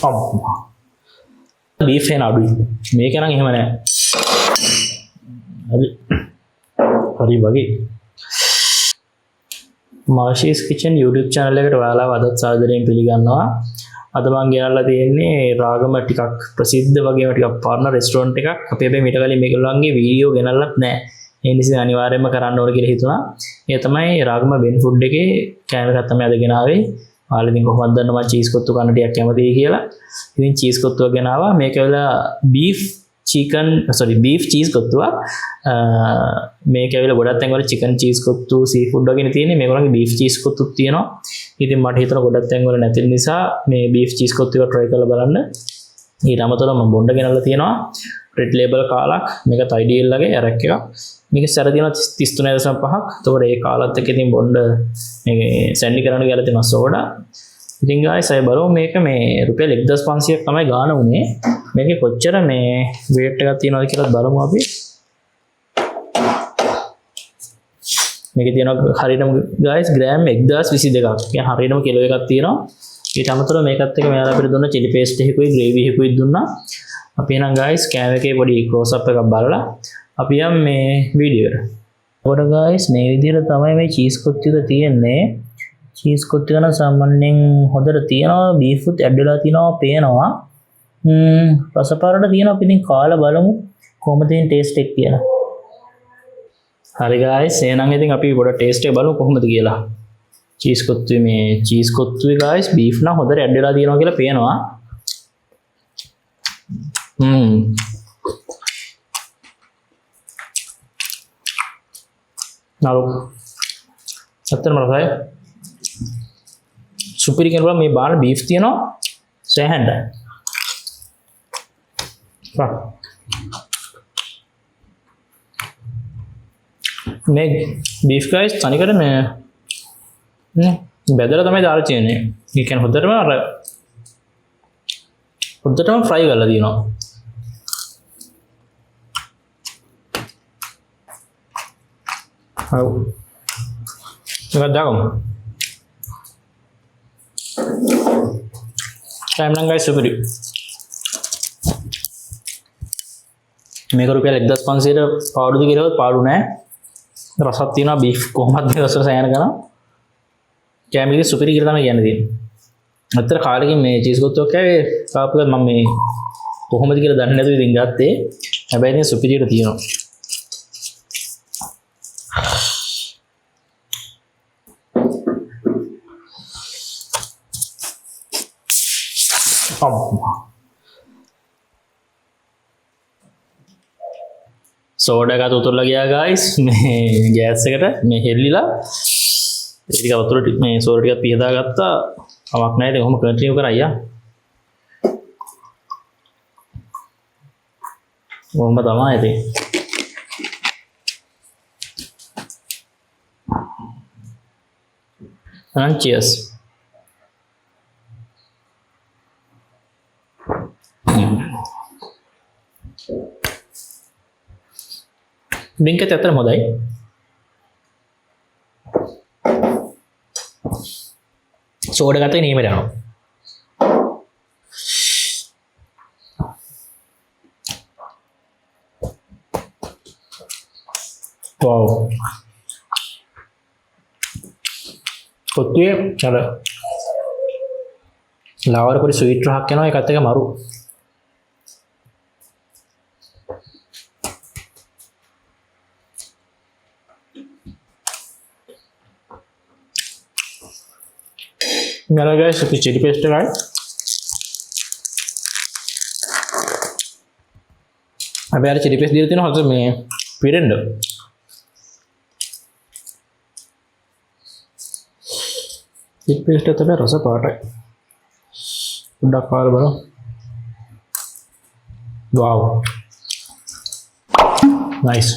අම්මා බීෆ් එක අඩුයි. මේක නම් එහෙම නෑ. හරි වගේ. මාෂීස් කිචන් YouTube channel එකට ඔයාලා අදත් සාදරයෙන් පිළිගන්නවා. අද මම ගෙනල්ලා තියෙන්නේ රාගම ටිකක් ප්‍රසිද්ධ වගේම ටිකක් පාරන රෙස්ටොරන්ට් එකක්. අපි හැබැයි මීට කලින් මේගොල්ලන්ගේ වීඩියෝ ගෙනල්ලත් නෑ. ඒ නිසා අනිවාර්යයෙන්ම කරන්න ඕන කියලා හිතුණා. ඒ තමයි රාගම බෙන් ෆුඩ් එකේ කෑම එකක් තමයි අද ගෙනාවේ. ඔයාලා ඉතින් කොහොමද දන්නවා මම චීස් කොත්තු කන්න ටිකක් කැමතියි කියලා. ඉතින් චීස් කොත්තුවක් ගෙනාවා. මේක වෙලා බීෆ් චීස් කොත්තුවක්. මේක ඇවිල්ලා ගොඩක් තැන්වල චිකන් චීස් කොත්තු සීෆුඩ් වගේනේ තියෙන්නේ. මේගොල්ලන්ගේ බීෆ් චීස් කොත්තුත් තියෙනවා. ඉතින් මට හිතෙනවා ගොඩක් තැන්වල නැති නිසා මේ බීෆ් චීස් කොත්තු එක try කරලා බලන්න. ඊට අමතරව මම බොණ්ඩ ගෙනල්ලා තියෙනවා. රෙඩ් ලේබල් කාලක්. මේක තයිඩීල් ලගේ ඇරක් එකක්. මේක සැර තියෙනවා 33.5ක්. එතකොට ඒ කාලත් එක්ක ඉතින් බොණ්ඩ මේ සැන්ඩි කරන්න ගියලා තියෙනවා සෝඩා. ඉතින් guys අය බලමු මේක මේ රුපියල් 1500ක් තමයි ගාන උනේ. මේකේ කොච්චර මේ weight එකක් තියෙනවද කියලා බලමු අපි. මේකේ තියෙනවා හරියටම guys ග්‍රෑම් 1022ක්. කියන්නේ හරියටම කිලෝ එකක් තියෙනවා. ඊට අමතරව මේකත් එක්ක මෙයාලා අපිට දුන්න chili paste එකකුයි gravy එකකුයි දුන්නා. අපි එහෙනම් guys කෑම එකේ පොඩි close up එකක් බලලා අපි යම් මේ වීඩියෝ එකට. ඔතන guys මේ විදිහට තමයි මේ චීස් කොත්තු එක තියෙන්නේ. චීස් කොත්තු එක නම් සාමාන්‍යයෙන් හොඳට තියෙනවා. බීෆ් උත් ඇඩ් වෙලා තියෙනවා පේනවා. රසපාරට තියෙනවා. අපි ඉතින් කාලා බලමු කොහොමද තියෙන ටේස්ට් එක කියලා. හරි guys එහෙනම් ඉතින් අපි පොඩ ටේස්ට් එක බලමු කොහොමද කියලා. චීස් කොත්තුවේ මේ චීස් කොත්තුවේ guys බීෆ් නම් හොඳට ඇඩ් වෙලා තියෙනවා කියලා පේනවා. නරු ඇත්තටම රසයි. සුපිරි කෙනෙකුට මේ බාන බීෆ් තියෙනවා සෑහෙන්න. මේ බීෆ් guys තනිකර මේ බෙදලා තමයි දාලා තියෙන්නේ. ඒ කියන්නේ හොද්දටම ෆ්‍රයි කරලා තියෙනවා. හව්. මේක දාගමු. Time lang guys සුපිරි. මේක රුපියල් 1500ට පාඩුද කියලා පාඩු නෑ. රසක් තියෙනවා බීෆ් කොහොමද මේ රස සෑහෙන ගන්න. කැම එකේ සුපිරි කියලා තමයි කියන්නේ තියෙන්නේ. අතර කාලෙකින් මේ චීස් කොත්තුවක් කෑවේ කාපු එක මම මේ කොහොමද කියලා දන්නේ නැතුව ඉතින් ගත්තේ. හැබැයි ඉතින් සුපිරියට තියෙනවා. සෝඩා එකත් උතුරලා ගියා guys මේ ගෑස් එකට මේ හෙල්ලිලා ඒ ටික වතුර මේ සෝඩා ටිකක් පිහදා ගත්තා. කමක් නැහැ ඉතින් කොහොම කන්ටිනියු කරා අයියා. කොහොම තමයි ඉතින්. and cheers. ड्रिंक అయితే అత్తර හොඳයි. සෝඩා ගත්තේ නීමට යනවා. wow. කොත්තුවේ අර ලවර පොඩි ස්වීට් රහක් යනවා ඒකත් එක මරු. मेरा गैस चिली पेस्ट है अब यार चिली पेस्ट देते ना हल्के में पीरेंड चिली पेस्ट है तब रसा पार्ट है उड़ा काल बनो वाव नाइस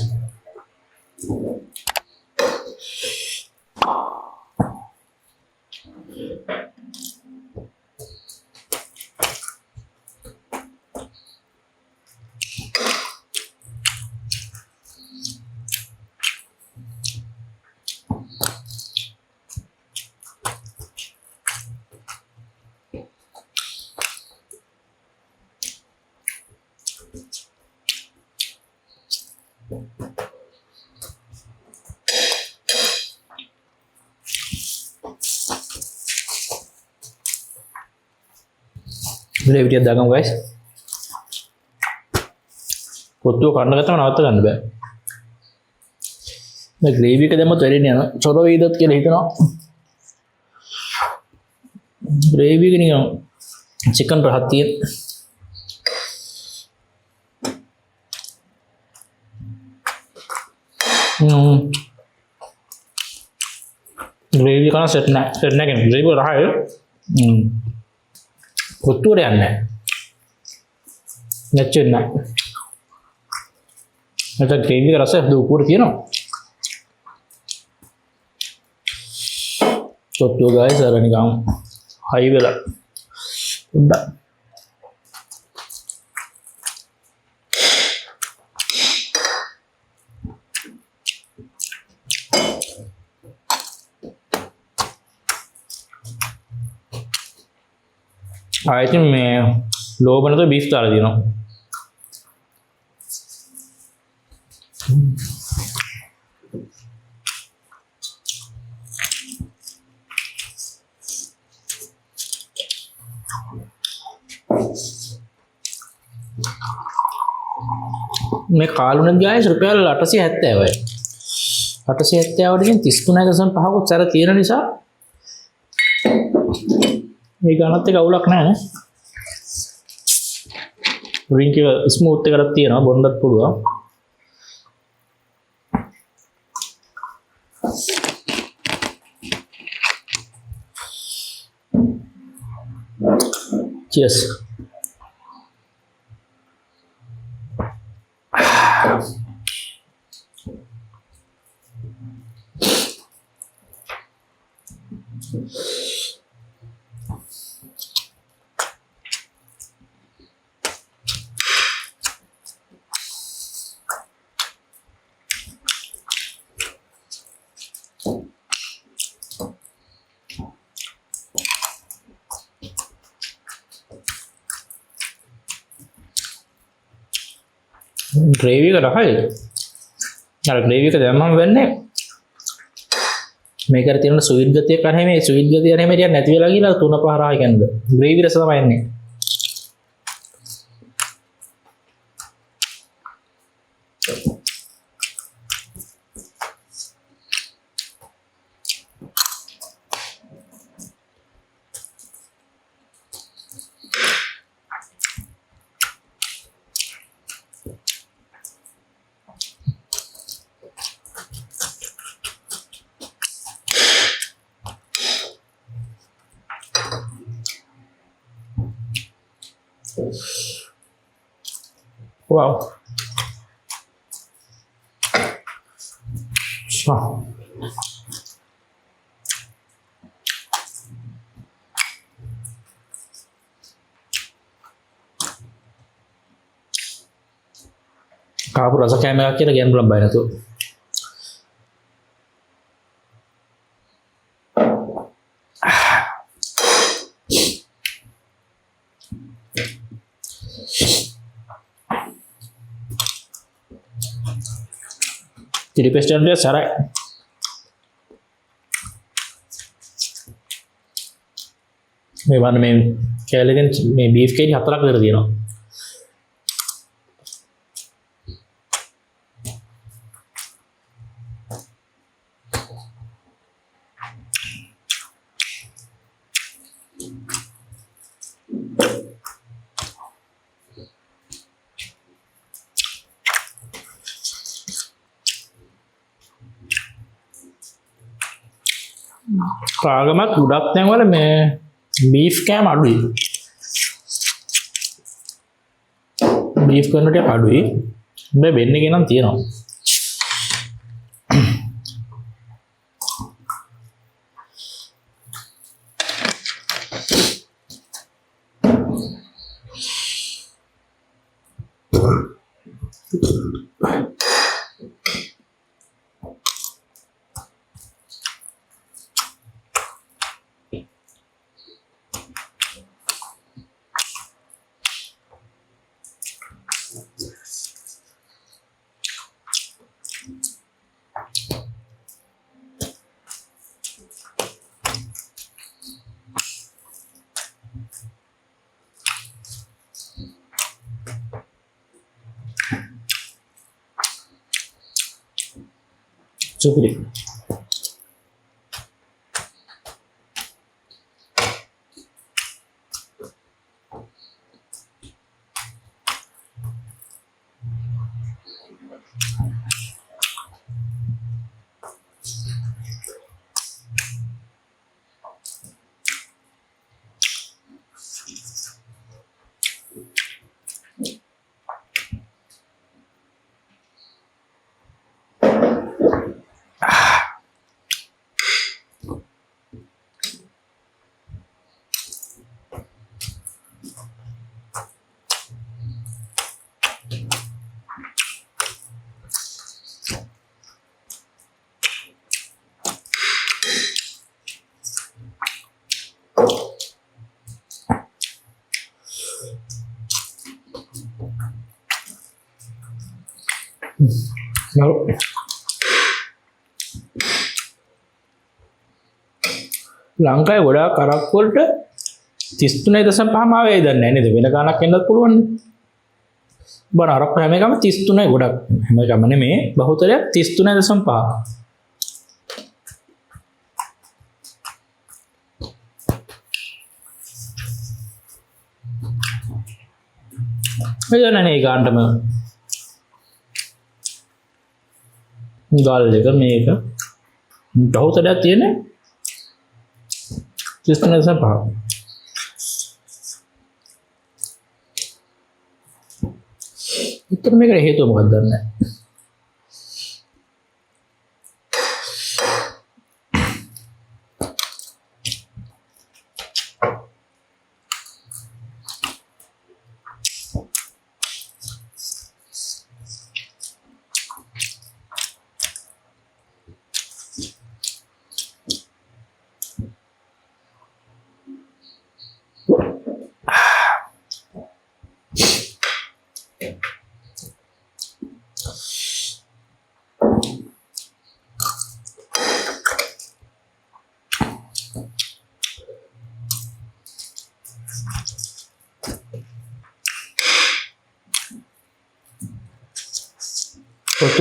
gravy ටිකක් දාගමු guys. කොත්තුව කන්න ගත්තම නවත්ත ගන්න බෑ. මේ gravy එක දැම්මත් වැඩින්නේ යනවා. චොර වේදත් කියලා හිතනවා. gravy එක නිකන් chicken රහක් තියෙන. gravy එක set නැහැ කියන්නේ gravy රහයි. කොත්තුවට යන්නේ නැහැ. නැච්චෙන්නේ නැහැ. නැත්නම් gravy එක රසය දුපුර තියෙනවා. කොත්තුව guys අර නිකන් හයි වෙලා උඩ ආයෙත් මේ ලෝබනත බීෆ් දාලා දිනවා. මේ කාලුණත් ගායස් රුපියල් 870යි. 870 වලින් 33.5ක සැර තියෙන නිසා මේ ගණත් එක අවුලක් නැහැ නේ. රින්ක් එක ස්මූත් එකකට තියෙනවා බොන්නත් පුළුවන්. cheers. gravy එක රහයි. අර gravy එක දැම්මම වෙන්නේ මේකට තියෙන ස්වීට් ගතිය කරන්නේ මේ ස්වීට් ගතිය නෙමෙයි ටිකක් නැති වෙලා ගිහලා 3-5 රහයි කියන්නේ. gravy රස තමයි එන්නේ. wow. කාපු රස කෑම එකක් කියලා කියන්න බලන්න බය නැතුව. chili paste එක සරයි. මේ වන්න මේ කැලේෙන් මේ බීෆ් කේජි 4ක් විතර තියෙනවා. රාගමත් ගොඩක් තැන්වල මේ බීෆ් කෑම අඩුයි. බීෆ් කරන ටික අඩුයි. මේ වෙන්නේ නම් තියෙනවා. සුපිරි. ලංකාවේ ගොඩාක් අරක් වලට 33.5 ආවේ දන්නේ නැහැ නේද? වෙන ගානක් එන්නත් පුළුවන් නේ. බන අරක් හැම එකම 33යි ගොඩක්. හැම එකම නෙමේ බහුතරයක් 33.5. මෙතනනේ ගානටම ගාල් එක මේක බහුතරයක් තියෙන්නේ 33.5. ඉතින් මේකට හේතුව මොකක්ද දන්නේ නැහැ.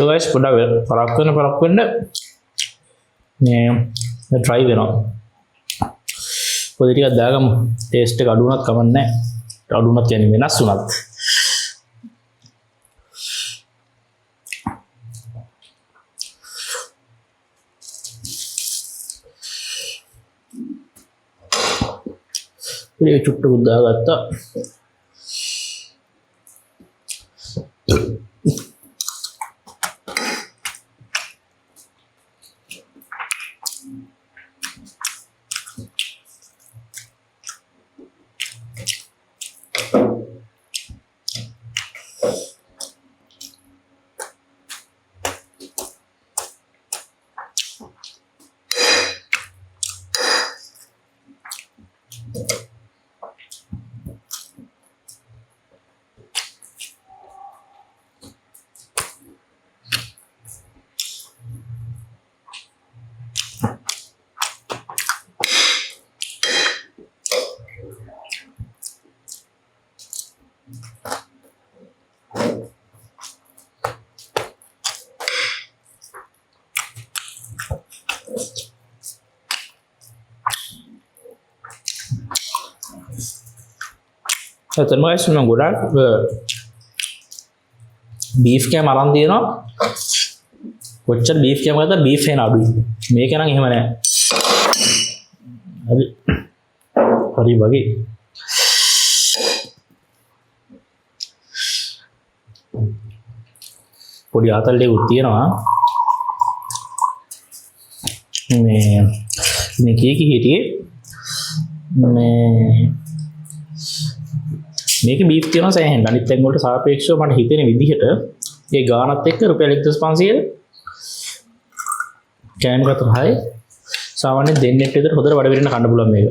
So guys, පොඩ්ඩක් පරක් වෙන්න මේ try වෙනවා. පොඩි ටිකක් දාගමු. ටේස්ට් එක අඩු වුණත් කමක් නැහැ. අඩු වුණත් කියන්නේ වෙනස් වුණත්. ඉතින් චුට්ටක් දාගත්තා. ඇත්තටම guys මම ගොඩාක් බීෆ් කෑම අරන් තියෙනවා. කොච්චර බීෆ් කෑම ගත්තා බීෆ් එන අඩුයි. මේක නම් එහෙම නෑ. හරි වගේ. පොඩි ආතල් දෙකක් තියෙනවා. මේ කීකි හිටියේ මේක බීෆ් තියෙනවා සෑහෙන. අනිත් තැන් වලට සාපේක්ෂව මට හිතෙන විදිහට ඒ ගානත් එක්ක රුපියල් 1500 කෑම ගත හයි සාමාන්‍යයෙන් දෙන්නෙක් විතර හොඳට වඩ විරින්න කන්න පුළුවන් මේක.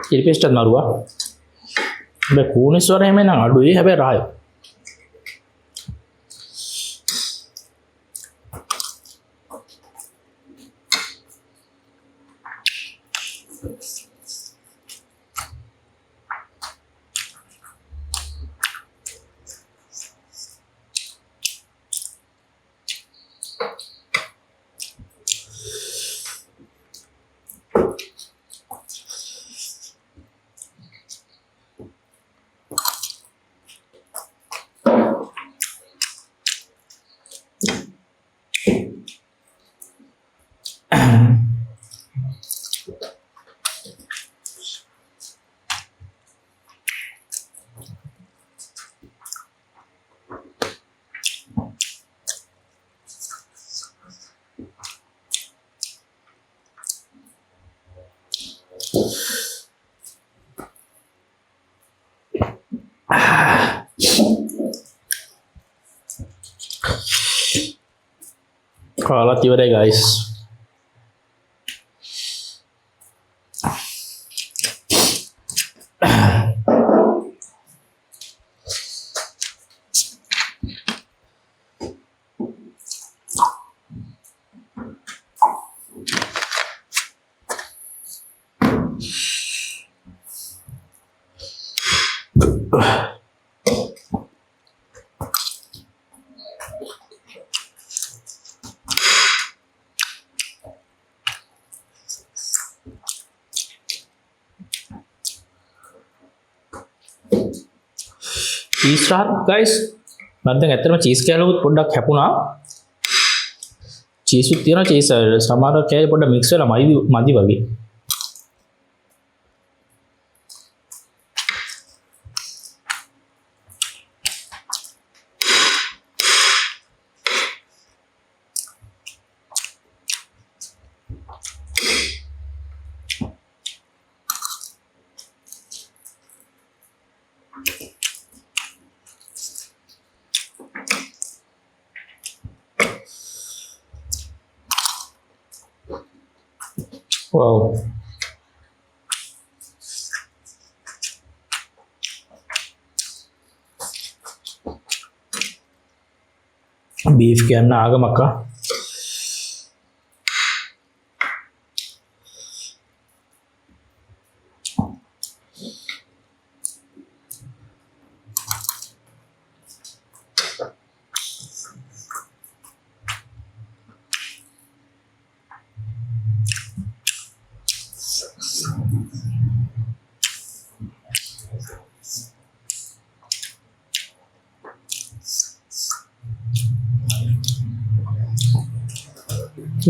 chili paste එකත් මරුවා. මේ කූනිස් වර හැම නම් අඩුයි හැබැයි රහයි. කාලත් ඉවරයි guys. cheese rahat guys. මම දැන් ඇත්තටම cheese කෑල්ලුත් පොඩ්ඩක් හැපුණා. cheese උත් තියෙනවා cheese සමහර කෑලි පොඩ්ඩක් mix වෙලා මදි වගේ. Wow. Beef කියන්න ආගමක් ආ.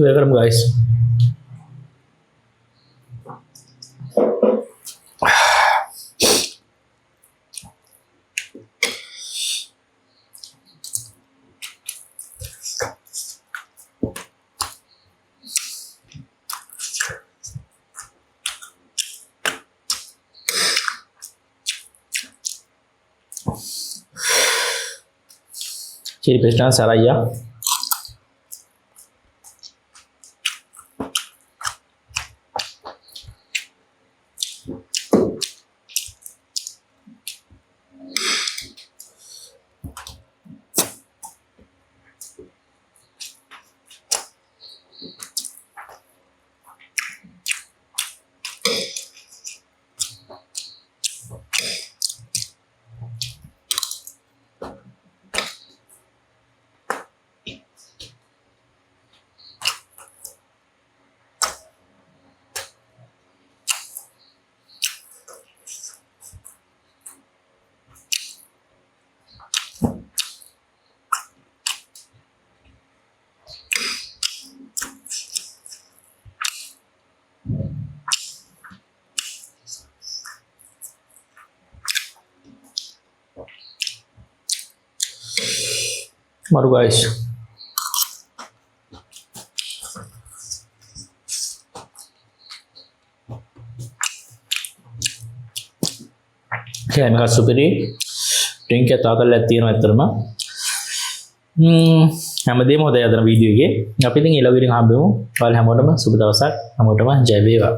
Welcome guys. Chili paste saraya. Maru guys. Okay, මේක සුපිරි ඩ්‍රින්ක් එක තාතල්ලක් තියෙනවා ඇත්තටම. හැමදේම හොඳයි අද වීඩියෝ එකේ. අපි ඉතින් ඊළඟ වීඩියෝ එක හම්බෙමු. ඔයාලා හැමෝටම සුබ දවසක්. හැමෝටම ජය වේවා.